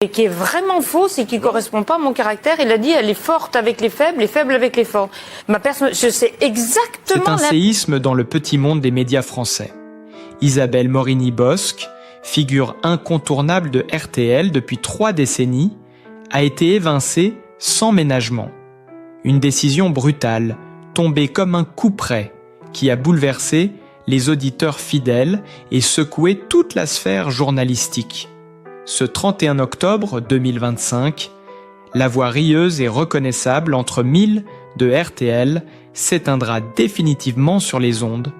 Et qui est vraiment fausse et qui ne correspond pas à mon caractère. Il a dit elle est forte avec les faibles avec les forts. Ma personne, je sais exactement... C'est un séisme dans le petit monde des médias français. Isabelle Morini-Bosc, figure incontournable de RTL depuis 3 décennies, a été évincée sans ménagement. Une décision brutale, tombée comme un couperet, qui a bouleversé les auditeurs fidèles et secoué toute la sphère journalistique. Ce 31 octobre 2025, la voix rieuse et reconnaissable entre 1000 de RTL s'éteindra définitivement sur les ondes.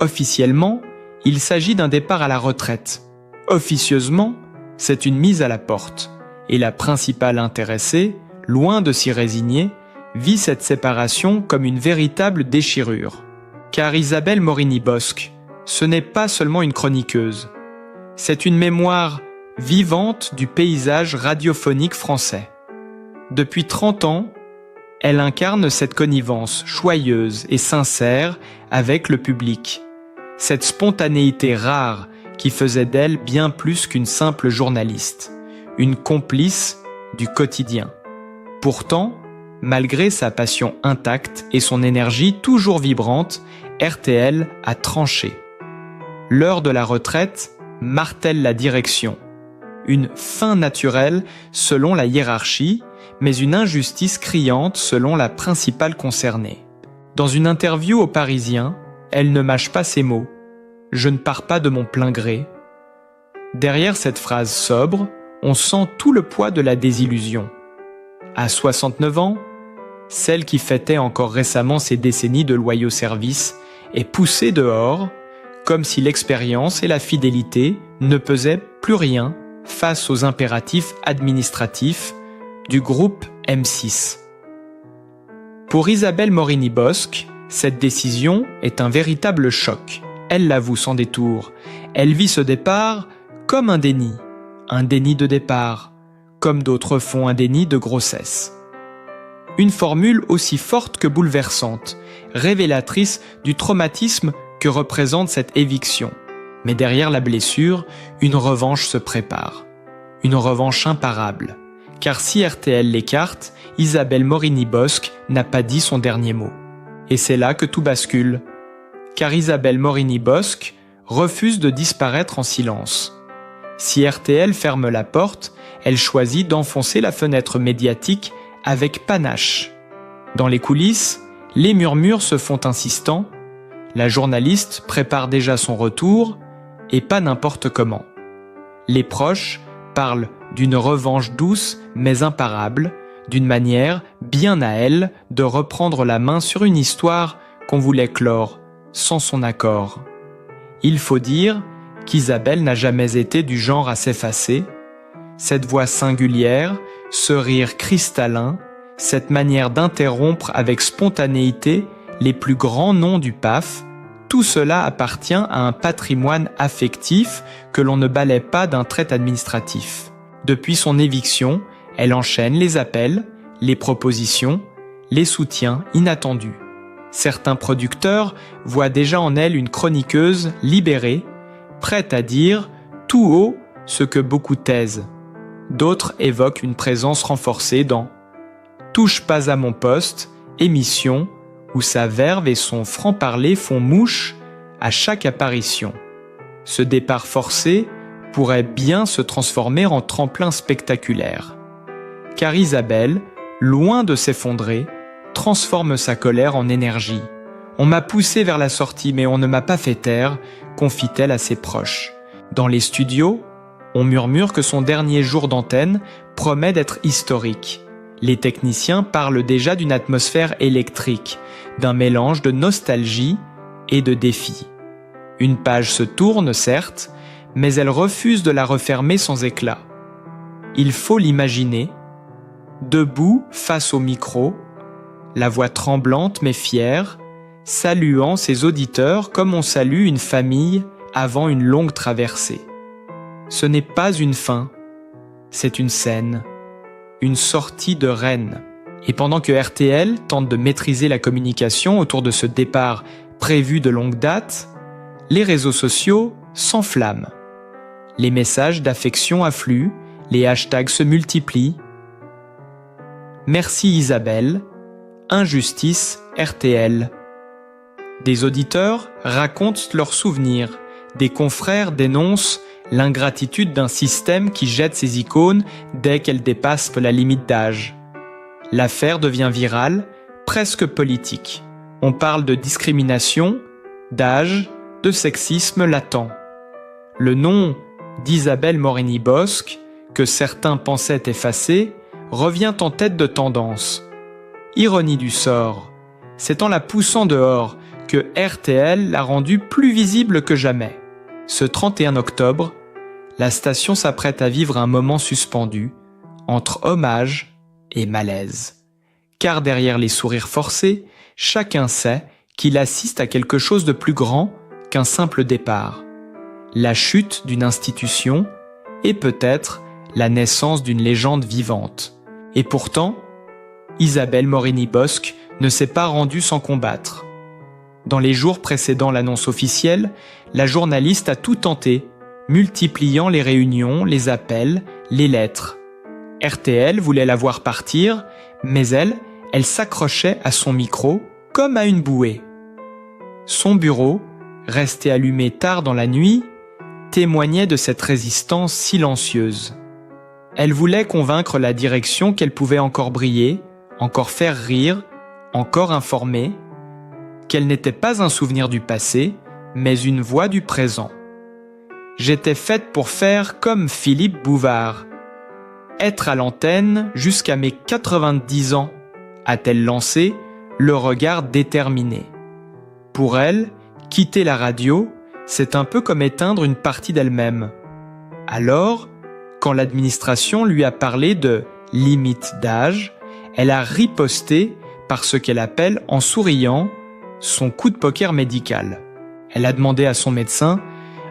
Officiellement, il s'agit d'un départ à la retraite. Officieusement, c'est une mise à la porte. Et la principale intéressée, loin de s'y résigner, vit cette séparation comme une véritable déchirure. Car Isabelle Morini-Bosc, ce n'est pas seulement une chroniqueuse. C'est une mémoire vivante du paysage radiophonique français. Depuis 30 ans, elle incarne cette connivence joyeuse et sincère avec le public. Cette spontanéité rare qui faisait d'elle bien plus qu'une simple journaliste, une complice du quotidien. Pourtant, malgré sa passion intacte et son énergie toujours vibrante, RTL a tranché. L'heure de la retraite martèle la direction. Une fin naturelle selon la hiérarchie, mais une injustice criante selon la principale concernée. Dans une interview au Parisien, elle ne mâche pas ses mots. « Je ne pars pas de mon plein gré ». Derrière cette phrase sobre, on sent tout le poids de la désillusion. À 69 ans, celle qui fêtait encore récemment ses décennies de loyaux services est poussée dehors, comme si l'expérience et la fidélité ne pesaient plus rien face aux impératifs administratifs du groupe M6. Pour Isabelle Morini-Bosc, cette décision est un véritable choc. Elle l'avoue sans détour. Elle vit ce départ comme un déni de départ, comme d'autres font un déni de grossesse. Une formule aussi forte que bouleversante, révélatrice du traumatisme que représente cette éviction. Mais derrière la blessure, une revanche se prépare. Une revanche imparable. Car si RTL l'écarte, Isabelle Morini-Bosc n'a pas dit son dernier mot. Et c'est là que tout bascule. Car Isabelle Morini-Bosc refuse de disparaître en silence. Si RTL ferme la porte, elle choisit d'enfoncer la fenêtre médiatique avec panache. Dans les coulisses, les murmures se font insistants. La journaliste prépare déjà son retour, et pas n'importe comment. Les proches parlent d'une revanche douce mais imparable, d'une manière bien à elle de reprendre la main sur une histoire qu'on voulait clore, sans son accord. Il faut dire qu'Isabelle n'a jamais été du genre à s'effacer. Cette voix singulière, ce rire cristallin, cette manière d'interrompre avec spontanéité les plus grands noms du PAF, tout cela appartient à un patrimoine affectif que l'on ne balaie pas d'un trait administratif. Depuis son éviction, elle enchaîne les appels, les propositions, les soutiens inattendus. Certains producteurs voient déjà en elle une chroniqueuse libérée, prête à dire tout haut ce que beaucoup taisent. D'autres évoquent une présence renforcée dans « Touche pas à mon poste », émission où sa verve et son franc-parler font mouche à chaque apparition. Ce départ forcé pourrait bien se transformer en tremplin spectaculaire. Car Isabelle, loin de s'effondrer, transforme sa colère en énergie. « On m'a poussé vers la sortie, mais on ne m'a pas fait taire », confie-t-elle à ses proches. Dans les studios, on murmure que son dernier jour d'antenne promet d'être historique. Les techniciens parlent déjà d'une atmosphère électrique, d'un mélange de nostalgie et de défi. Une page se tourne, certes, mais elle refuse de la refermer sans éclat. Il faut l'imaginer, debout face au micro, la voix tremblante mais fière, saluant ses auditeurs comme on salue une famille avant une longue traversée. Ce n'est pas une fin, c'est une scène, une sortie de reine. Et pendant que RTL tente de maîtriser la communication autour de ce départ prévu de longue date, les réseaux sociaux s'enflamment. Les messages d'affection affluent, les hashtags se multiplient. Merci Isabelle, injustice RTL. Des auditeurs racontent leurs souvenirs, des confrères dénoncent l'ingratitude d'un système qui jette ses icônes dès qu'elles dépassent la limite d'âge. L'affaire devient virale, presque politique. On parle de discrimination, d'âge, de sexisme latent. Le nom d'Isabelle Morini-Bosc, que certains pensaient effacé, revient en tête de tendance. Ironie du sort, c'est en la poussant dehors que RTL l'a rendue plus visible que jamais. Ce 31 octobre, la station s'apprête à vivre un moment suspendu, entre hommage et malaise. Car derrière les sourires forcés, chacun sait qu'il assiste à quelque chose de plus grand qu'un simple départ. La chute d'une institution et peut-être la naissance d'une légende vivante. Et pourtant, Isabelle Morini-Bosc ne s'est pas rendue sans combattre. Dans les jours précédant l'annonce officielle, la journaliste a tout tenté, multipliant les réunions, les appels, les lettres. RTL voulait la voir partir, mais elle s'accrochait à son micro comme à une bouée. Son bureau, resté allumé tard dans la nuit, témoignait de cette résistance silencieuse. Elle voulait convaincre la direction qu'elle pouvait encore briller, encore faire rire, encore informer, qu'elle n'était pas un souvenir du passé, mais une voix du présent. J'étais faite pour faire comme Philippe Bouvard. Être à l'antenne jusqu'à mes 90 ans, a-t-elle lancé, le regard déterminé. Pour elle, quitter la radio, c'est un peu comme éteindre une partie d'elle-même. Alors, quand l'administration lui a parlé de limite d'âge, elle a riposté par ce qu'elle appelle, en souriant, son coup de poker médical. Elle a demandé à son médecin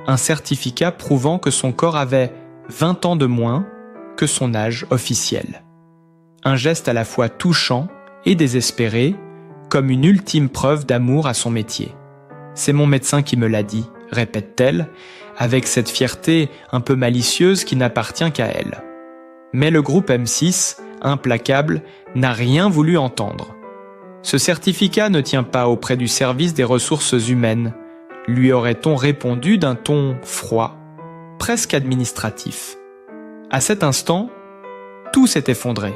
un certificat prouvant que son corps avait 20 ans de moins que son âge officiel. Un geste à la fois touchant et désespéré, comme une ultime preuve d'amour à son métier. C'est mon médecin qui me l'a dit, répète-t-elle, avec cette fierté un peu malicieuse qui n'appartient qu'à elle. Mais le groupe M6, implacable, n'a rien voulu entendre. Ce certificat ne tient pas auprès du service des ressources humaines, lui aurait-on répondu d'un ton froid, presque administratif. À cet instant, tout s'est effondré.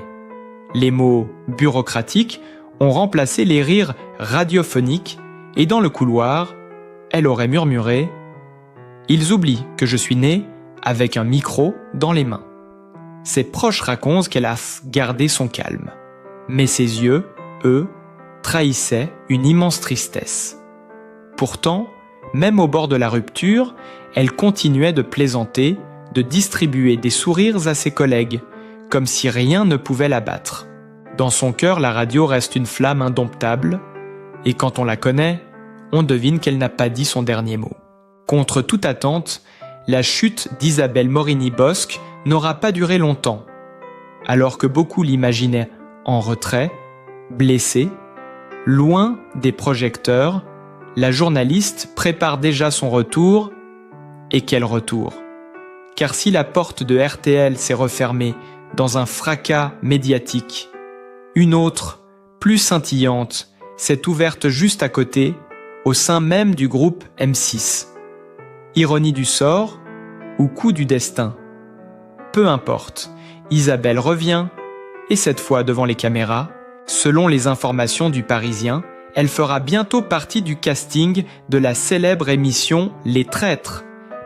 Les mots bureaucratiques ont remplacé les rires radiophoniques et dans le couloir, elle aurait murmuré « Ils oublient que je suis née avec un micro dans les mains ». Ses proches racontent qu'elle a gardé son calme. Mais ses yeux, eux, trahissaient une immense tristesse. Pourtant, même au bord de la rupture, elle continuait de plaisanter, de distribuer des sourires à ses collègues, comme si rien ne pouvait l'abattre. Dans son cœur, la radio reste une flamme indomptable, et quand on la connaît, on devine qu'elle n'a pas dit son dernier mot. Contre toute attente, la chute d'Isabelle Morini-Bosc n'aura pas duré longtemps. Alors que beaucoup l'imaginaient en retrait, blessée, loin des projecteurs, la journaliste prépare déjà son retour, et quel retour! Car si la porte de RTL s'est refermée dans un fracas médiatique, une autre, plus scintillante, s'est ouverte juste à côté, au sein même du groupe M6. Ironie du sort ou coup du destin? Peu importe, Isabelle revient, et cette fois devant les caméras, selon les informations du Parisien, elle fera bientôt partie du casting de la célèbre émission Les Traîtres,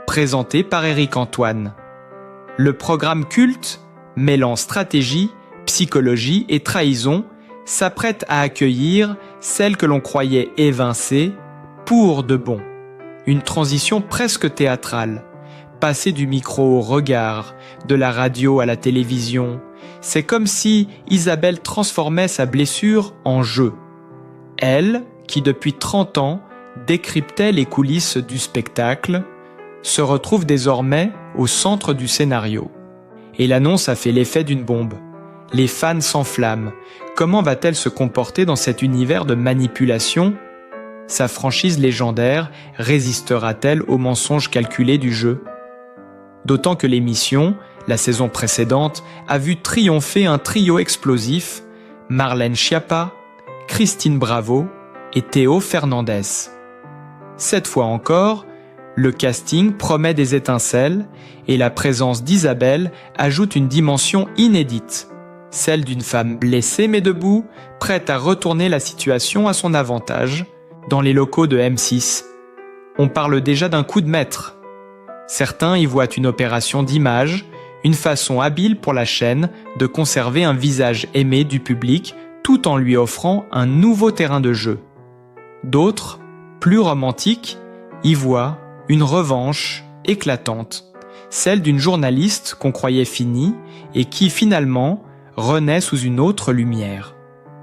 présentée par Éric Antoine. Le programme culte, mêlant stratégie, psychologie et trahison, s'apprête à accueillir celle que l'on croyait évincée pour de bon. Une transition presque théâtrale. Passer du micro au regard, de la radio à la télévision, c'est comme si Isabelle transformait sa blessure en jeu. Elle, qui depuis 30 ans décryptait les coulisses du spectacle, se retrouve désormais au centre du scénario. Et l'annonce a fait l'effet d'une bombe. Les fans s'enflamment. Comment va-t-elle se comporter dans cet univers de manipulation? Sa franchise légendaire résistera-t-elle aux mensonges calculés du jeu? D'autant que l'émission, La saison précédente a vu triompher un trio explosif, Marlène Schiappa, Christine Bravo et Théo Fernandez. Cette fois encore, le casting promet des étincelles et la présence d'Isabelle ajoute une dimension inédite, celle d'une femme blessée mais debout, prête à retourner la situation à son avantage, dans les locaux de M6. On parle déjà d'un coup de maître. Certains y voient une opération d'image, une façon habile pour la chaîne de conserver un visage aimé du public tout en lui offrant un nouveau terrain de jeu. D'autres, plus romantiques, y voient une revanche éclatante, celle d'une journaliste qu'on croyait finie et qui finalement renaît sous une autre lumière.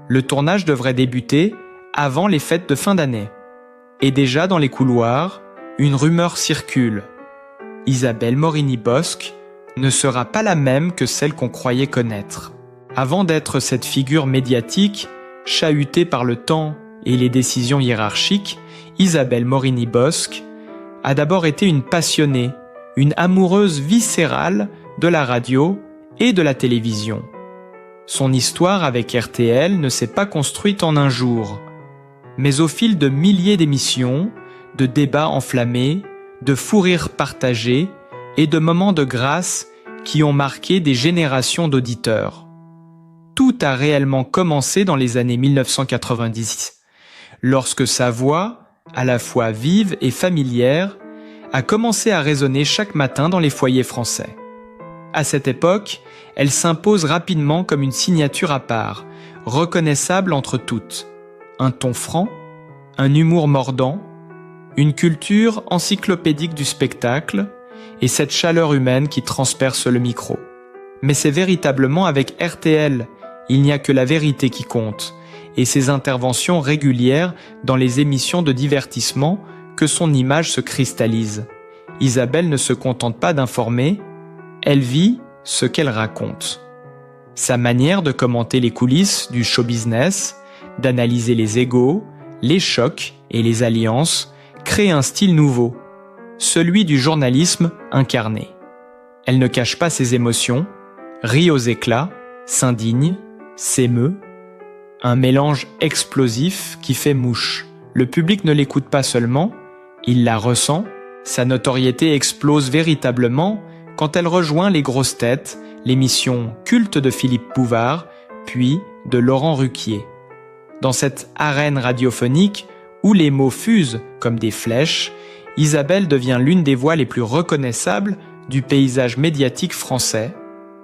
Le tournage devrait débuter avant les fêtes de fin d'année. Et déjà dans les couloirs, une rumeur circule. Isabelle Morini-Bosc ne sera pas la même que celle qu'on croyait connaître. Avant d'être cette figure médiatique, chahutée par le temps et les décisions hiérarchiques, Isabelle Morini-Bosc a d'abord été une passionnée, une amoureuse viscérale de la radio et de la télévision. Son histoire avec RTL ne s'est pas construite en un jour, mais au fil de milliers d'émissions, de débats enflammés, de fous rires partagés et de moments de grâce qui ont marqué des générations d'auditeurs. Tout a réellement commencé dans les années 1990, lorsque sa voix, à la fois vive et familière, a commencé à résonner chaque matin dans les foyers français. À cette époque, elle s'impose rapidement comme une signature à part, reconnaissable entre toutes. Un ton franc, un humour mordant, une culture encyclopédique du spectacle et cette chaleur humaine qui transperce le micro. Mais c'est véritablement avec RTL, il n'y a que la vérité qui compte, et ses interventions régulières dans les émissions de divertissement que son image se cristallise. Isabelle ne se contente pas d'informer, elle vit ce qu'elle raconte. Sa manière de commenter les coulisses du show business, d'analyser les égos, les chocs et les alliances, crée un style nouveau, celui du journalisme incarné. Elle ne cache pas ses émotions, rit aux éclats, s'indigne, s'émeut, un mélange explosif qui fait mouche. Le public ne l'écoute pas seulement, il la ressent, sa notoriété explose véritablement quand elle rejoint les grosses têtes, l'émission culte de Philippe Bouvard, puis de Laurent Ruquier. Dans cette arène radiophonique où les mots fusent comme des flèches, Isabelle devient l'une des voix les plus reconnaissables du paysage médiatique français.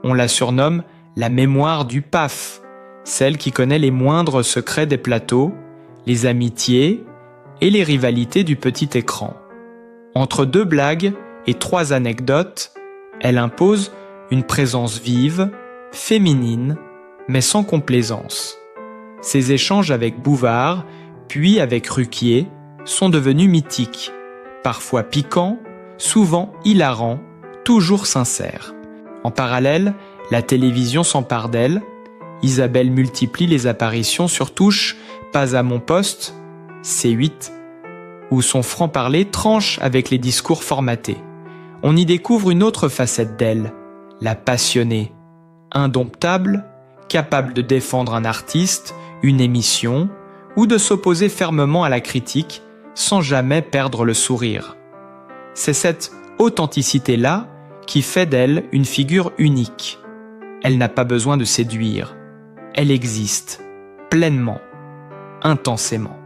On la surnomme la mémoire du PAF, celle qui connaît les moindres secrets des plateaux, les amitiés et les rivalités du petit écran. Entre 2 blagues et 3 anecdotes, elle impose une présence vive, féminine, mais sans complaisance. Ses échanges avec Bouvard, puis avec Ruquier, sont devenus mythiques, parfois piquants, souvent hilarants, toujours sincères. En parallèle, la télévision s'empare d'elle. Isabelle multiplie les apparitions sur Touche, Pas à mon poste, C8, où son franc-parler tranche avec les discours formatés. On y découvre une autre facette d'elle, la passionnée, indomptable, capable de défendre un artiste, une émission, ou de s'opposer fermement à la critique sans jamais perdre le sourire. C'est cette authenticité-là qui fait d'elle une figure unique. Elle n'a pas besoin de séduire. Elle existe, pleinement, intensément.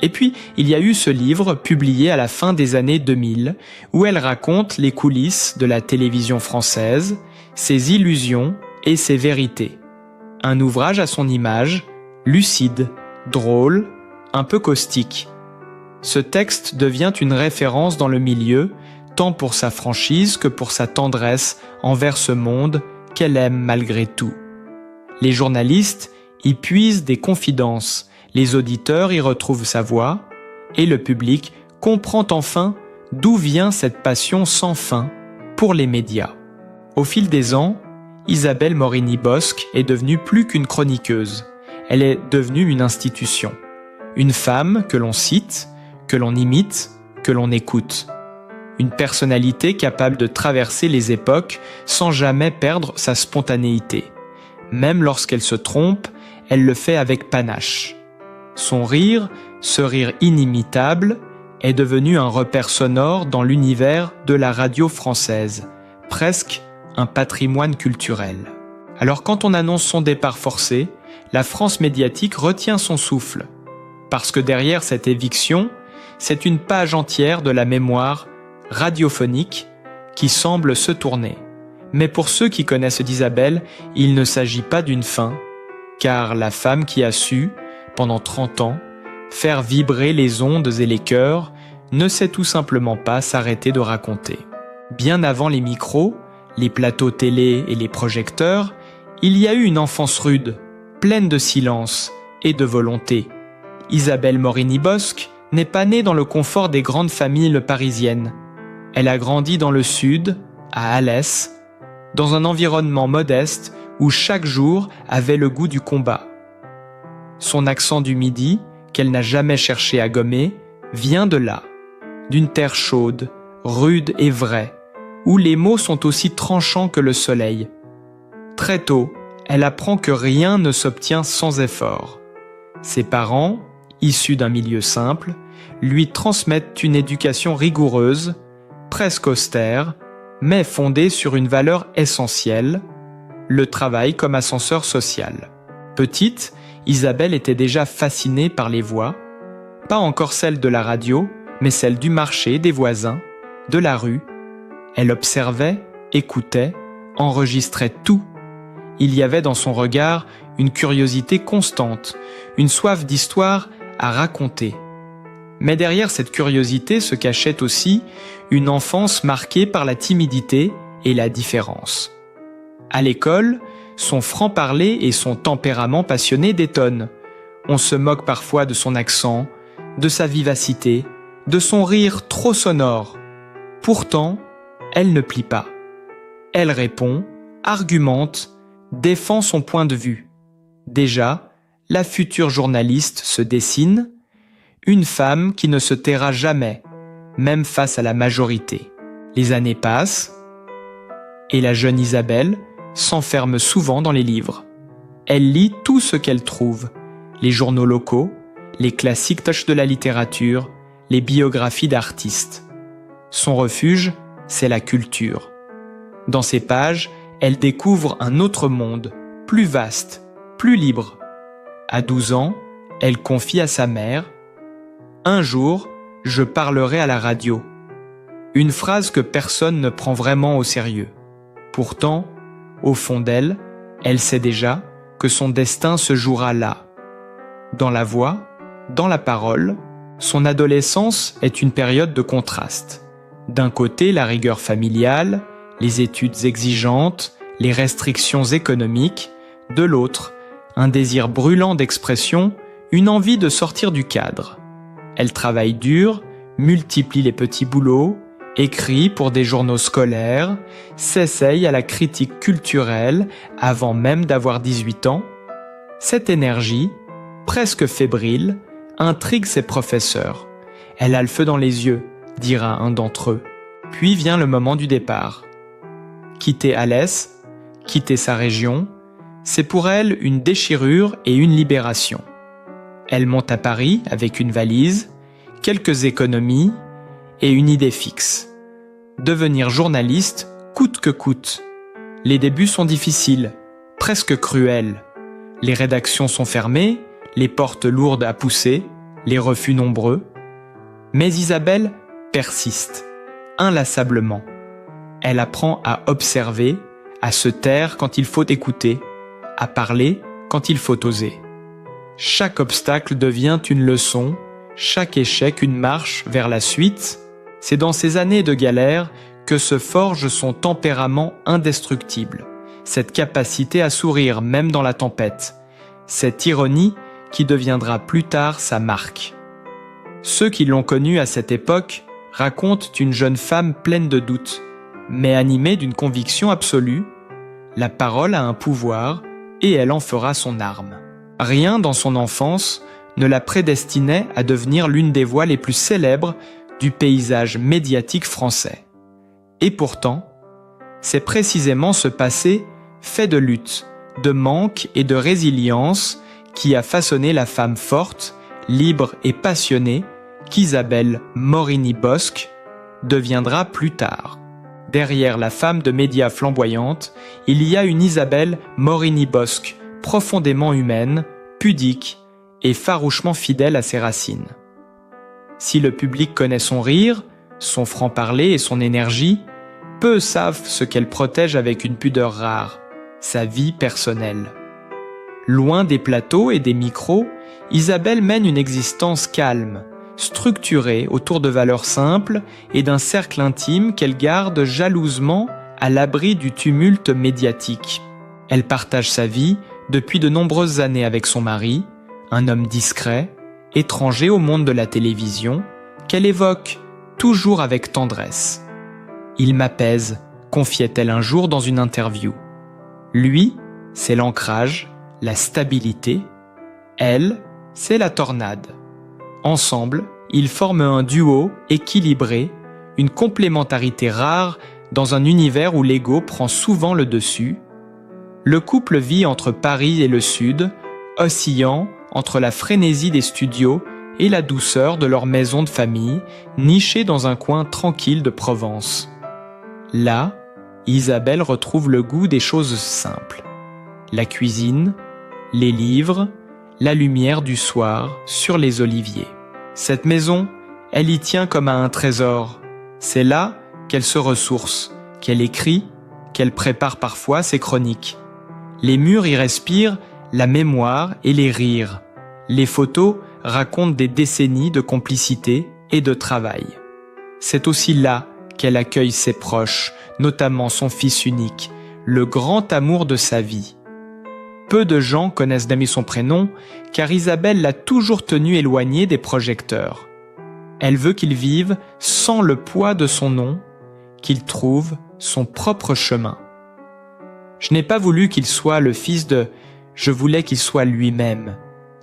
Et puis, il y a eu ce livre publié à la fin des années 2000, où elle raconte les coulisses de la télévision française, ses illusions et ses vérités. Un ouvrage à son image, lucide, drôle, un peu caustique. Ce texte devient une référence dans le milieu, tant pour sa franchise que pour sa tendresse envers ce monde qu'elle aime malgré tout. Les journalistes y puisent des confidences, les auditeurs y retrouvent sa voix, et le public comprend enfin d'où vient cette passion sans fin pour les médias. Au fil des ans, Isabelle Morini-Bosc est devenue plus qu'une chroniqueuse. Elle est devenue une institution. Une femme que l'on cite, que l'on imite, que l'on écoute. une personnalité capable de traverser les époques sans jamais perdre sa spontanéité. Même lorsqu'elle se trompe, elle le fait avec panache. Son rire, ce rire inimitable, est devenu un repère sonore dans l'univers de la radio française, presque un patrimoine culturel. Alors quand on annonce son départ forcé, la France médiatique retient son souffle, parce que derrière cette éviction, c'est une page entière de la mémoire radiophonique qui semble se tourner. Mais pour ceux qui connaissent d'Isabelle, il ne s'agit pas d'une fin, car la femme qui a su, pendant 30 ans, faire vibrer les ondes et les cœurs, ne sait tout simplement pas s'arrêter de raconter. Bien avant les micros, les plateaux télé et les projecteurs, il y a eu une enfance rude, pleine de silence et de volonté. Isabelle Morini-Bosc n'est pas née dans le confort des grandes familles parisiennes. Elle a grandi dans le sud, à Alès, dans un environnement modeste où chaque jour avait le goût du combat. Son accent du Midi, qu'elle n'a jamais cherché à gommer, vient de là, d'une terre chaude, rude et vraie, où les mots sont aussi tranchants que le soleil. Très tôt, elle apprend que rien ne s'obtient sans effort. Ses parents, issus d'un milieu simple, lui transmettent une éducation rigoureuse, presque austère, mais fondée sur une valeur essentielle, le travail comme ascenseur social. Petite, Isabelle était déjà fascinée par les voix, pas encore celles de la radio, mais celles du marché, des voisins, de la rue. Elle observait, écoutait, enregistrait tout. Il y avait dans son regard une curiosité constante, une soif d'histoire à raconter. Mais derrière cette curiosité se cachait aussi une enfance marquée par la timidité et la différence. À l'école, son franc-parler et son tempérament passionné détonnent. On se moque parfois de son accent, de sa vivacité, de son rire trop sonore. Pourtant, elle ne plie pas. Elle répond, argumente, défend son point de vue. Déjà, la future journaliste se dessine, une femme qui ne se taira jamais, même face à la majorité. Les années passent, et la jeune Isabelle s'enferme souvent dans les livres. Elle lit tout ce qu'elle trouve, les journaux locaux, les classiques de la littérature, les biographies d'artistes. Son refuge, c'est la culture. Dans ces pages, elle découvre un autre monde, plus vaste, plus libre. À 12 ans, elle confie à sa mère « Un jour, je parlerai à la radio ». Une phrase que personne ne prend vraiment au sérieux. Pourtant, au fond d'elle, elle sait déjà que son destin se jouera là. Dans la voix, dans la parole, son adolescence est une période de contraste. D'un côté, la rigueur familiale, les études exigeantes, les restrictions économiques. De l'autre, un désir brûlant d'expression, une envie de sortir du cadre. Elle travaille dur, multiplie les petits boulots, écrit pour des journaux scolaires, s'essaye à la critique culturelle avant même d'avoir 18 ans. Cette énergie, presque fébrile, intrigue ses professeurs. Elle a le feu dans les yeux, dira un d'entre eux. Puis vient le moment du départ. Quitter Alès, quitter sa région, c'est pour elle une déchirure et une libération. Elle monte à Paris avec une valise, quelques économies et une idée fixe. Devenir journaliste coûte que coûte. Les débuts sont difficiles, presque cruels. Les rédactions sont fermées, les portes lourdes à pousser, les refus nombreux. Mais Isabelle persiste, inlassablement. Elle apprend à observer, à se taire quand il faut écouter, à parler quand il faut oser. Chaque obstacle devient une leçon, chaque échec une marche vers la suite. C'est dans ces années de galère que se forge son tempérament indestructible, cette capacité à sourire même dans la tempête, cette ironie qui deviendra plus tard sa marque. Ceux qui l'ont connue à cette époque racontent une jeune femme pleine de doutes, mais animée d'une conviction absolue. La parole a un pouvoir et elle en fera son arme. Rien dans son enfance ne la prédestinait à devenir l'une des voix les plus célèbres du paysage médiatique français. Et pourtant, c'est précisément ce passé fait de lutte, de manque et de résilience qui a façonné la femme forte, libre et passionnée qu'Isabelle Morini-Bosc deviendra plus tard. Derrière la femme de médias flamboyante, il y a une Isabelle Morini-Bosc profondément humaine, pudique et farouchement fidèle à ses racines. Si le public connaît son rire, son franc-parler et son énergie, peu savent ce qu'elle protège avec une pudeur rare, sa vie personnelle. Loin des plateaux et des micros, Isabelle mène une existence calme, structurée autour de valeurs simples et d'un cercle intime qu'elle garde jalousement à l'abri du tumulte médiatique. Elle partage sa vie depuis de nombreuses années avec son mari, un homme discret, étranger au monde de la télévision, qu'elle évoque toujours avec tendresse. « Il m'apaise », confiait-elle un jour dans une interview. Lui, c'est l'ancrage, la stabilité. Elle, c'est la tornade. Ensemble, ils forment un duo équilibré, une complémentarité rare dans un univers où l'ego prend souvent le dessus. Le couple vit entre Paris et le Sud, oscillant entre la frénésie des studios et la douceur de leur maison de famille, nichée dans un coin tranquille de Provence. Là, Isabelle retrouve le goût des choses simples. La cuisine, les livres, la lumière du soir sur les oliviers. Cette maison, elle y tient comme à un trésor. C'est là qu'elle se ressource, qu'elle écrit, qu'elle prépare parfois ses chroniques. Les murs y respirent la mémoire et les rires. Les photos racontent des décennies de complicité et de travail. C'est aussi là qu'elle accueille ses proches, notamment son fils unique, le grand amour de sa vie. Peu de gens connaissent d'Ami son prénom, car Isabelle l'a toujours tenu éloigné des projecteurs. Elle veut qu'il vive sans le poids de son nom, qu'il trouve son propre chemin. Je n'ai pas voulu qu'il soit le fils de « je voulais qu'il soit lui-même »,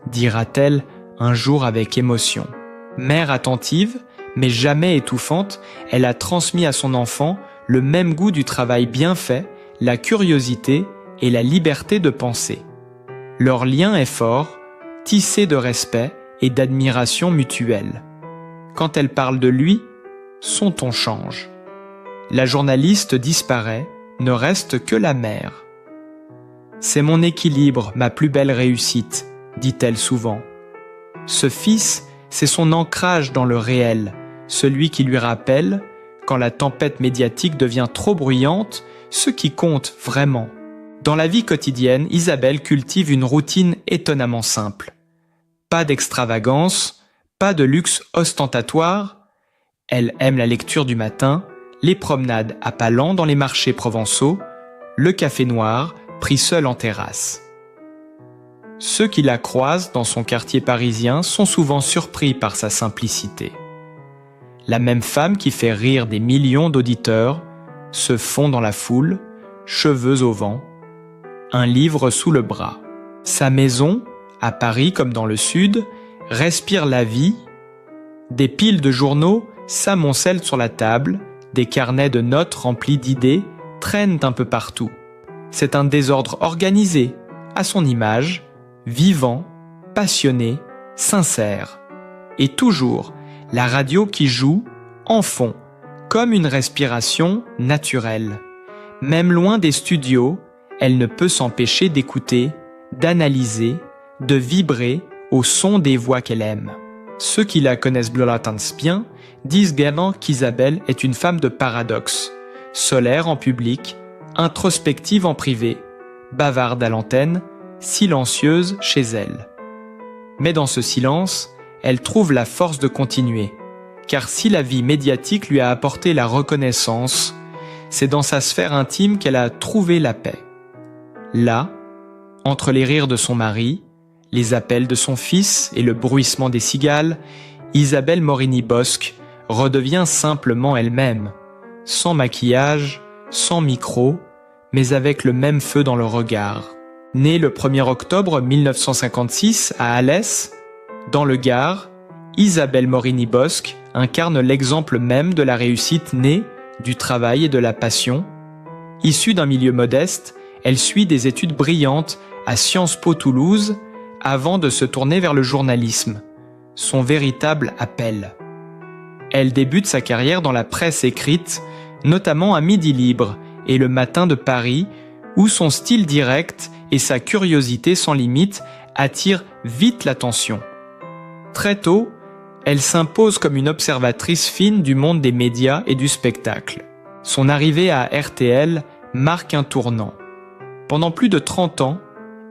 dira-t-elle un jour avec émotion. Mère attentive, mais jamais étouffante, elle a transmis à son enfant le même goût du travail bien fait, la curiosité et la liberté de penser. Leur lien est fort, tissé de respect et d'admiration mutuelle. Quand elle parle de lui, son ton change. La journaliste disparaît, ne reste que la mère. « C'est mon équilibre, ma plus belle réussite », dit-elle souvent. Ce fils, c'est son ancrage dans le réel, celui qui lui rappelle, quand la tempête médiatique devient trop bruyante, ce qui compte vraiment. Dans la vie quotidienne, Isabelle cultive une routine étonnamment simple. Pas d'extravagance, pas de luxe ostentatoire. Elle aime la lecture du matin, les promenades à pas lents dans les marchés provençaux, le café noir pris seul en terrasse. Ceux qui la croisent dans son quartier parisien sont souvent surpris par sa simplicité. La même femme qui fait rire des millions d'auditeurs se fond dans la foule, cheveux au vent, un livre sous le bras. Sa maison, à Paris comme dans le Sud, respire la vie. Des piles de journaux s'amoncellent sur la table, des carnets de notes remplis d'idées traînent un peu partout. C'est un désordre organisé, à son image, vivant, passionné, sincère. Et toujours, la radio qui joue, en fond, comme une respiration naturelle. Même loin des studios, elle ne peut s'empêcher d'écouter, d'analyser, de vibrer au son des voix qu'elle aime. Ceux qui la connaissent bien disent gaiement qu'Isabelle est une femme de paradoxe, solaire en public, introspective en privé, bavarde à l'antenne, silencieuse chez elle. Mais dans ce silence, elle trouve la force de continuer, car si la vie médiatique lui a apporté la reconnaissance, c'est dans sa sphère intime qu'elle a trouvé la paix. Là, entre les rires de son mari, les appels de son fils et le bruissement des cigales, Isabelle Morini-Bosc redevient simplement elle-même, sans maquillage, sans micro, mais avec le même feu dans le regard. Née le 1er octobre 1956 à Alès, dans le Gard, Isabelle Morini-Bosc incarne l'exemple même de la réussite née du travail et de la passion. Issue d'un milieu modeste, elle suit des études brillantes à Sciences Po Toulouse avant de se tourner vers le journalisme, son véritable appel. Elle débute sa carrière dans la presse écrite, notamment à Midi Libre et Le Matin de Paris, où son style direct et sa curiosité sans limite attirent vite l'attention. Très tôt, elle s'impose comme une observatrice fine du monde des médias et du spectacle. Son arrivée à RTL marque un tournant. Pendant plus de 30 ans,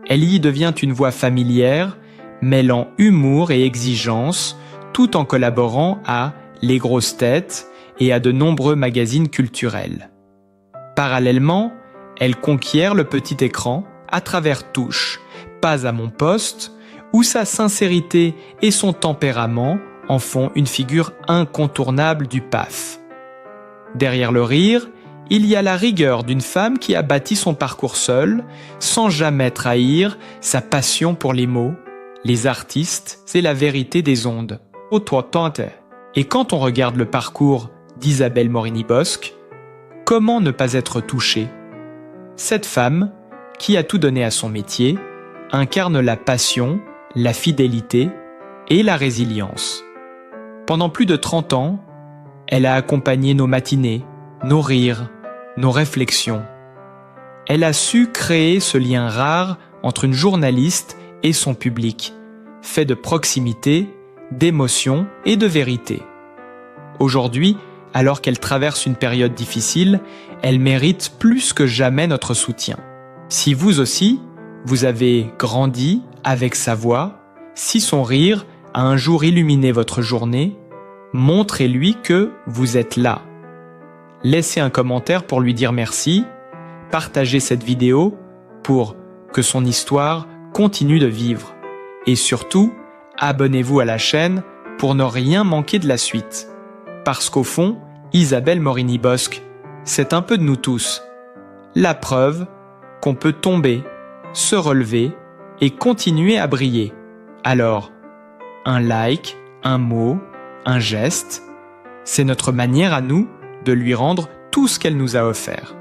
elle y devient une voix familière, mêlant humour et exigence, tout en collaborant à Les Grosses Têtes et à de nombreux magazines culturels. Parallèlement, elle conquiert le petit écran à travers Touche, Pas à mon poste, où sa sincérité et son tempérament en font une figure incontournable du PAF. Derrière le rire, il y a la rigueur d'une femme qui a bâti son parcours seule, sans jamais trahir sa passion pour les mots, les artistes et la vérité des ondes. Et quand on regarde le parcours d'Isabelle Morini-Bosc, comment ne pas être touché? Cette femme, qui a tout donné à son métier, incarne la passion, la fidélité et la résilience. Pendant plus de 30 ans, elle a accompagné nos matinées, nos rires, nos réflexions. Elle a su créer ce lien rare entre une journaliste et son public, fait de proximité, d'émotion et de vérité. Aujourd'hui, alors qu'elle traverse une période difficile, elle mérite plus que jamais notre soutien. Si vous aussi, vous avez grandi avec sa voix, si son rire a un jour illuminé votre journée, montrez-lui que vous êtes là. Laissez un commentaire pour lui dire merci, partagez cette vidéo pour que son histoire continue de vivre. Et surtout, abonnez-vous à la chaîne pour ne rien manquer de la suite. Parce qu'au fond, Isabelle Morini-Bosc, c'est un peu de nous tous. La preuve qu'on peut tomber, se relever et continuer à briller. Alors, un like, un mot, un geste, c'est notre manière à nous de lui rendre tout ce qu'elle nous a offert.